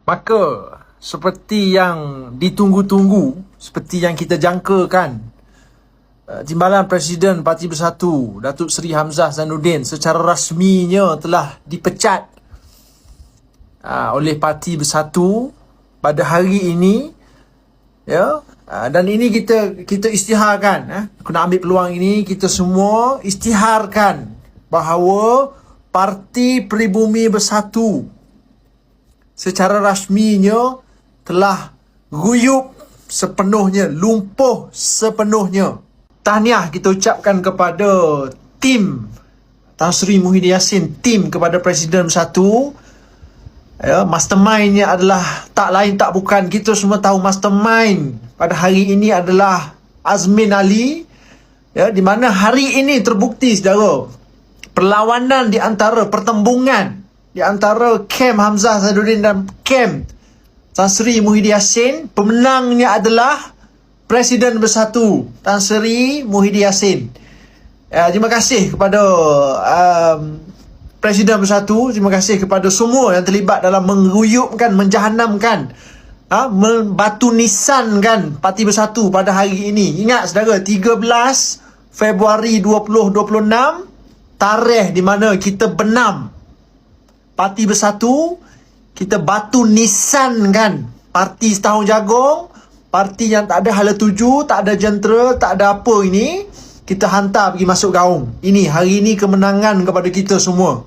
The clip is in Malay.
Maka, seperti yang ditunggu-tunggu, seperti yang kita jangkakan, Timbalan Presiden Parti Bersatu Datuk Seri Hamzah Zainuddin secara rasminya telah dipecat oleh Parti Bersatu pada hari ini, ya. Dan ini kita isytiharkan, aku nak ambil peluang ini, kita semua isytiharkan bahawa Parti Pribumi Bersatu secara rasminya telah guyup sepenuhnya, lumpuh sepenuhnya. Tahniah kita ucapkan kepada tim Tan Sri Muhyiddin Yassin, tim kepada Presiden Bersatu. Ya, mastermindnya adalah tak lain tak bukan, kita semua tahu mastermind pada hari ini adalah Azmin Ali. Ya, di mana hari ini terbukti, saudara, perlawanan di antara, pertembungan di antara kem Hamzah Zainuddin dan kem Tan Sri Muhyiddin Yassin, pemenangnya adalah Presiden Bersatu Tan Sri Muhyiddin Yassin. Terima kasih kepada Presiden Bersatu, terima kasih kepada semua yang terlibat dalam mengguyupkan, menjahanamkan, membatu nisankan Parti Bersatu pada hari ini. Ingat saudara, 13 Februari 2026, tarikh di mana kita benam Parti Bersatu, kita batu nisankan parti setahun jagung, parti yang tak ada hala tuju, tak ada jentera, tak ada apa ini, kita hantar pergi masuk gaung. Ini hari ini kemenangan kepada kita semua.